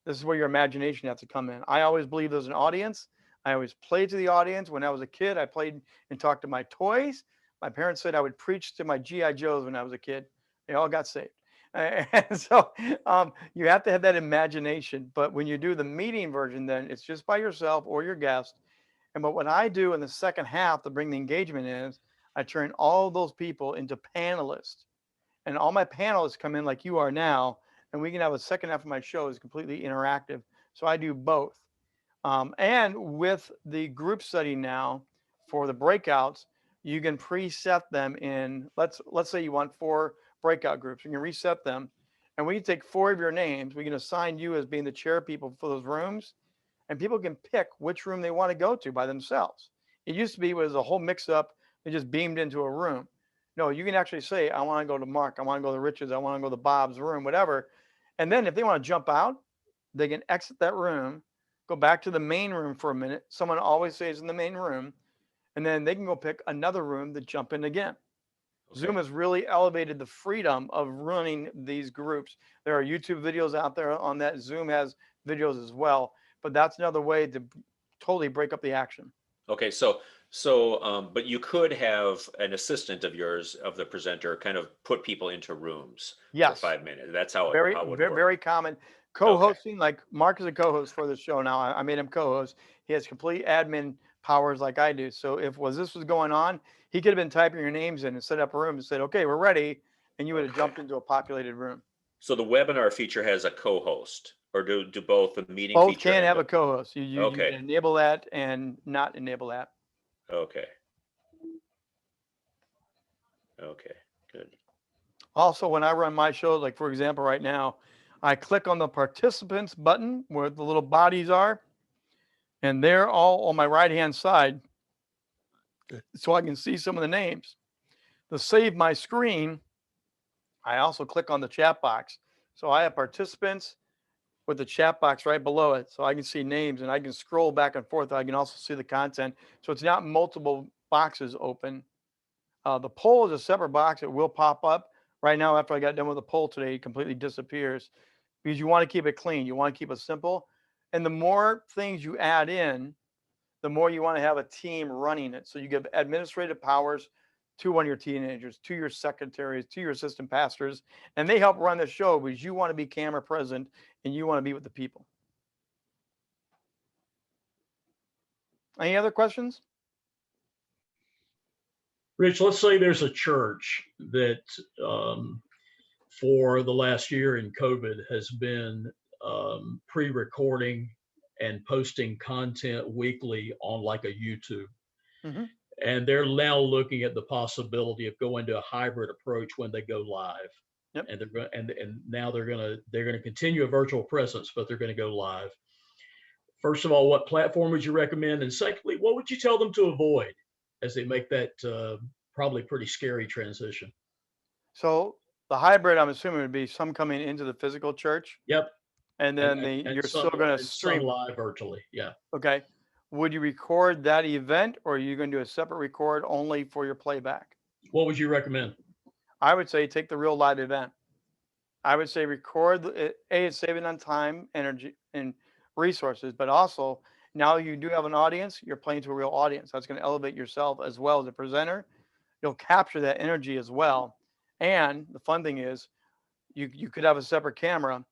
Speaker 2: This is where your imagination has to come in. I always believe there's an audience. I always played to the audience. When I was a kid, I played and talked to my toys. My parents said I would preach to my GI Joes when I was a kid. They all got saved. And so you have to have that imagination. But when you do the meeting version, then it's just by yourself or your guest. And but what I do in the second half to bring the engagement is I turn all those people into panelists. And all my panelists come in like you are now, and we can have a second half of my show is completely interactive. So I do both. And with the group study now for the breakouts, you can preset them in, let's say you want 4 breakout groups. You can reset them. And we can take 4 of your names. We can assign you as being the chair people for those rooms. And people can pick which room they want to go to by themselves. It used to be it was a whole mix up. They just beamed into a room. No, you can actually say, I want to go to Mark. I want to go to Richard's. I want to go to Bob's room, whatever. And then if they want to jump out, they can exit that room, go back to the main room for a minute. Someone always stays in the main room, and then they can go pick another room to jump in again.
Speaker 1: Okay.
Speaker 2: Zoom has really elevated the freedom of running these groups. There are YouTube videos out there on that. Zoom has videos as well, but that's another way to totally break up the action.
Speaker 1: Okay. But you could have an assistant of yours, of the presenter, kind of put people into rooms for
Speaker 2: Yes,
Speaker 1: 5 minutes. That's how
Speaker 2: very,
Speaker 1: how it would
Speaker 2: very,
Speaker 1: work.
Speaker 2: very common.
Speaker 1: Okay.
Speaker 2: Co-hosting, like Mark is a co-host for the show now. I made him co-host. He has complete admin powers like I do. So if this was going on, he could have been typing your names in and set up a room and said, "Okay, we're ready," and you would have
Speaker 1: Okay.
Speaker 2: jumped into a populated room.
Speaker 1: So the webinar feature has a co-host, or do both the meeting
Speaker 2: Both
Speaker 1: feature
Speaker 2: can
Speaker 1: and
Speaker 2: have
Speaker 1: the,
Speaker 2: a co-host. You can
Speaker 1: okay.
Speaker 2: enable that and not enable that.
Speaker 1: Okay. Okay. Good.
Speaker 2: Also, when I run my shows, like for example, right now, I click on the participants button where the little bodies are, and they're all on my right-hand side, so I can see some of the names. To save my screen, I also click on the chat box. So I have participants with the chat box right below it, so I can see names and I can scroll back and forth. I can also see the content, so it's not multiple boxes open. The poll is a separate box. It will pop up. Right now, after I got done with the poll today, it completely disappears because you want to keep it clean. You want to keep it simple. And the more things you add in, the more you want to have a team running it. So you give administrative powers to one of your teenagers, to your secretaries, to your assistant pastors, and they help run the show because you want to be camera present and you want to be with the people. Any other questions?
Speaker 5: Rich, let's say there's a church that for the last year in COVID has been pre-recording and posting content weekly on like a YouTube.
Speaker 2: Mhm.
Speaker 5: And they're now looking at the possibility of going to a hybrid approach when they go live.
Speaker 2: Yep.
Speaker 5: And they're going and now they're gonna continue a virtual presence, but they're gonna go live. First of all, what platform would you recommend? And secondly, what would you tell them to avoid as they make that probably pretty scary transition?
Speaker 2: So the hybrid, I'm assuming, would be some coming into the physical church,
Speaker 5: Yep.
Speaker 2: and then
Speaker 5: And
Speaker 2: you're
Speaker 5: some,
Speaker 2: still going to
Speaker 5: and some
Speaker 2: stream.
Speaker 5: live virtually. Yeah.
Speaker 2: Okay. Would you record that event, or are you going to do a separate record only for your playback?
Speaker 5: What would you recommend?
Speaker 2: I would say take the real live event. I would say record it. It's saving on time, energy, and resources, but also now you do have an audience. You're playing to a real audience. That's going to elevate yourself as well as a presenter. You'll capture that energy as well. And the fun thing is, you could have a separate camera,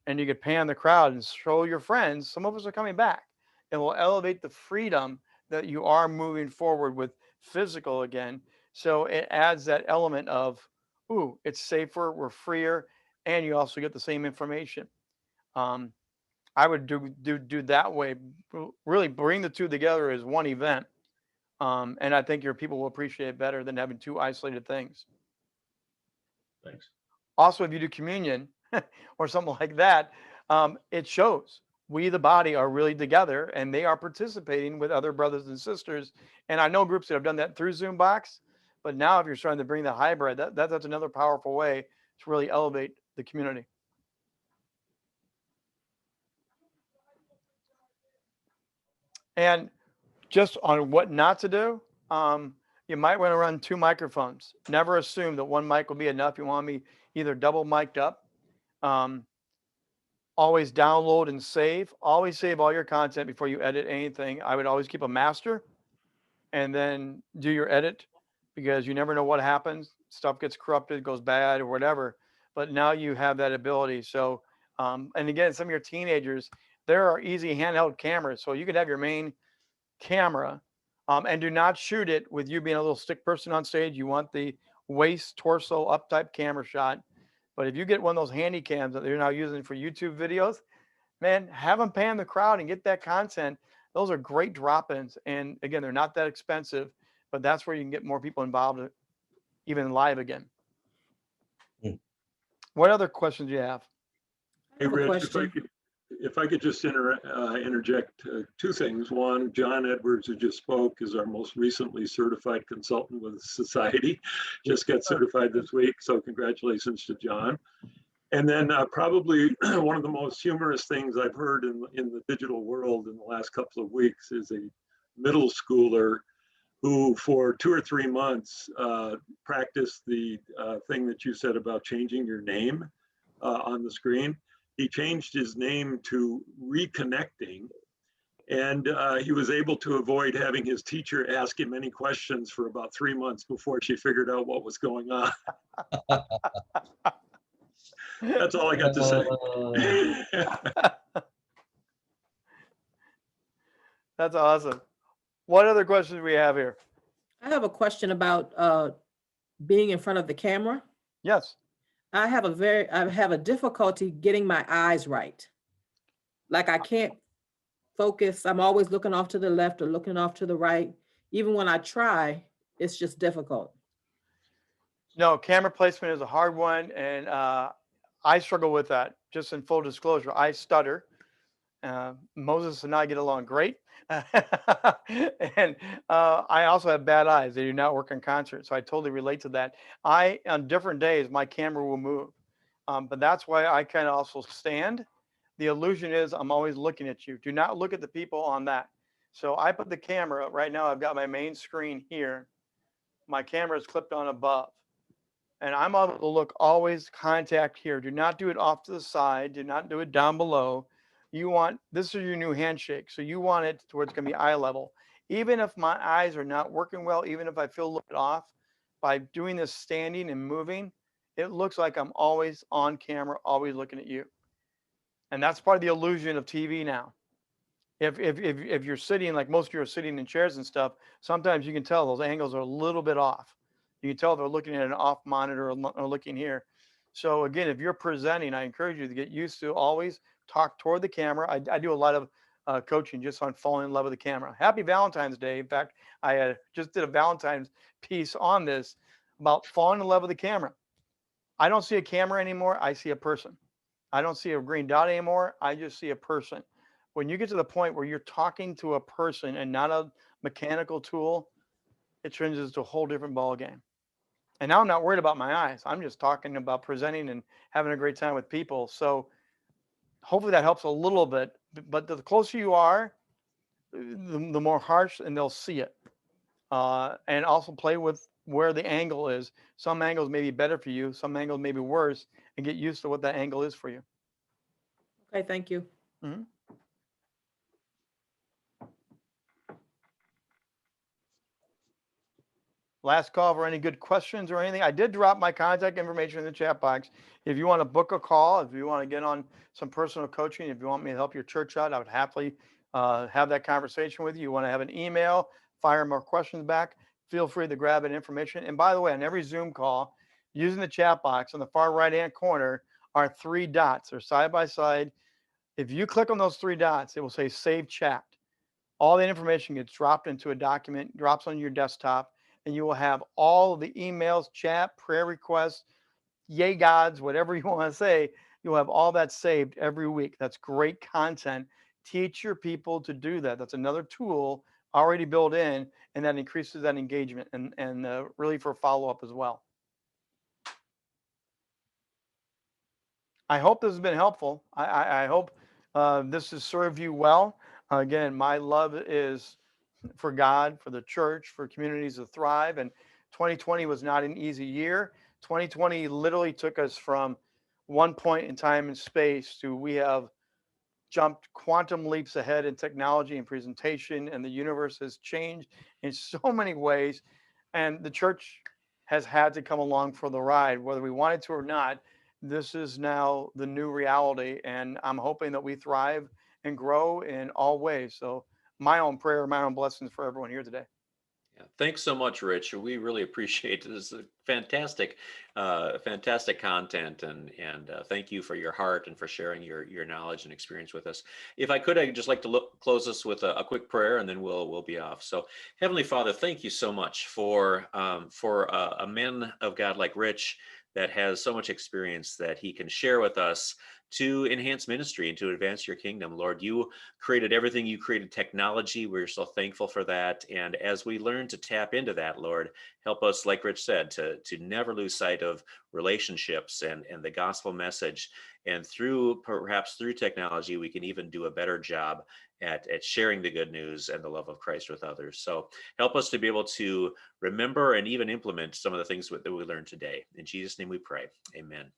Speaker 2: and you could pan the crowd and show your friends. Some of us are coming back. It will elevate the freedom that you are moving forward with physical again. So it adds that element of, ooh, it's safer, we're freer, and you also get the same information. Um, I would do that way. Really bring the two together as one event, and I think your people will appreciate it better than having two isolated things.
Speaker 5: Thanks.
Speaker 2: Also, if you do communion or something like that, it shows we, the body, are really together and they are participating with other brothers and sisters. And I know groups that have done that through Zoom Box, but now if you're starting to bring the hybrid, that's another powerful way to really elevate the community. And just on what not to do, you might want to run two microphones. Never assume that one mic will be enough. You want to be either double mic'd up. Always download and save. Always save all your content before you edit anything. I would always keep a master and then do your edit, because you never know what happens. Stuff gets corrupted, goes bad or whatever. But now you have that ability. So, and again, some of your teenagers, there are easy handheld cameras. So you could have your main camera, and do not shoot it with you being a little stick person on stage. You want the waist, torso up type camera shot. But if you get one of those handy cams that they're now using for YouTube videos, man, have them pan the crowd and get that content. Those are great drop-ins. And again, they're not that expensive, but that's where you can get more people involved, even live again. What other questions do you have?
Speaker 6: Hey, Rich, if I could just interject two things. One, John Edwards, who just spoke, is our most recently certified consultant with the Society. Just got certified this week, so congratulations to John. And then probably one of the most humorous things I've heard in the digital world in the last couple of weeks is a middle schooler who for 2 or 3 months practiced the thing that you said about changing your name on the screen. He changed his name to Reconnecting, and he was able to avoid having his teacher ask him any questions for about 3 months before she figured out what was going on. That's all I got to say.
Speaker 2: That's awesome. What other questions do we have here?
Speaker 7: I have a question about being in front of the camera.
Speaker 2: Yes.
Speaker 7: I have a difficulty getting my eyes right. Like I can't focus. I'm always looking off to the left or looking off to the right. Even when I try, it's just difficult.
Speaker 2: No, camera placement is a hard one, and I struggle with that. Just in full disclosure, I stutter. Moses and I get along great. And I also have bad eyes. They do not work in concert. So I totally relate to that. On different days, my camera will move. But that's why I kind of also stand. The illusion is I'm always looking at you. Do not look at the people on that. So I put the camera, right now I've got my main screen here. My camera is clipped on above. And I'm able to look always contact here. Do not do it off to the side. Do not do it down below. this is your new handshake. So you want it to where it's going to be eye level. Even if my eyes are not working well, even if I feel a little bit off, by doing this standing and moving, it looks like I'm always on camera, always looking at you. And that's part of the illusion of TV now. If you're sitting, like most of you are sitting in chairs and stuff, sometimes you can tell those angles are a little bit off. You can tell they're looking at an off monitor or looking here. So again, if you're presenting, I encourage you to get used to always talk toward the camera. I do a lot of coaching just on falling in love with the camera. Happy Valentine's Day. In fact, I just did a Valentine's piece on this about falling in love with the camera. I don't see a camera anymore. I see a person. I don't see a green dot anymore. I just see a person. When you get to the point where you're talking to a person and not a mechanical tool, it turns into a whole different ball game. And now I'm not worried about my eyes. I'm just talking about presenting and having a great time with people. So hopefully that helps a little bit. But the closer you are, the more harsh, and they'll see it. And also play with where the angle is. Some angles may be better for you. Some angles may be worse, and get used to what that angle is for you.
Speaker 7: Okay, thank you.
Speaker 2: Mhm. Last call for any good questions or anything. I did drop my contact information in the chat box. If you want to book a call, if you want to get on some personal coaching, if you want me to help your church out, I would happily have that conversation with you. You want to have an email, fire more questions back, feel free to grab that information. And by the way, on every Zoom call, using the chat box on the far right-hand corner are 3 dots. They're side by side. If you click on those 3 dots, it will say Save Chat. All that information gets dropped into a document, drops on your desktop, and you will have all the emails, chat, prayer requests, yay gods, whatever you want to say. You'll have all that saved every week. That's great content. Teach your people to do that. That's another tool already built in, and that increases that engagement and really for follow-up as well. I hope this has been helpful. I hope this has served you well. Again, my love is for God, for the church, for communities to thrive. And 2020 was not an easy year. 2020 literally took us from one point in time and space to we have jumped quantum leaps ahead in technology and presentation, and the universe has changed in so many ways. And the church has had to come along for the ride, whether we wanted to or not. This is now the new reality, and I'm hoping that we thrive and grow in all ways. So my own prayer, my own blessings for everyone here today.
Speaker 1: Yeah, thanks so much, Rich. We really appreciate it. This is fantastic, fantastic content, and thank you for your heart and for sharing your knowledge and experience with us. If I could, I'd just like to close us with a quick prayer, and then we'll be off. So, Heavenly Father, thank you so much for a man of God like Rich that has so much experience that he can share with us to enhance ministry and to advance your kingdom. Lord, you created everything. You created technology. We're so thankful for that. And as we learn to tap into that, Lord, help us, like Rich said, to never lose sight of relationships and the gospel message. And perhaps through technology, we can even do a better job at sharing the good news and the love of Christ with others. So help us to be able to remember and even implement some of the things that we learned today. In Jesus' name we pray. Amen.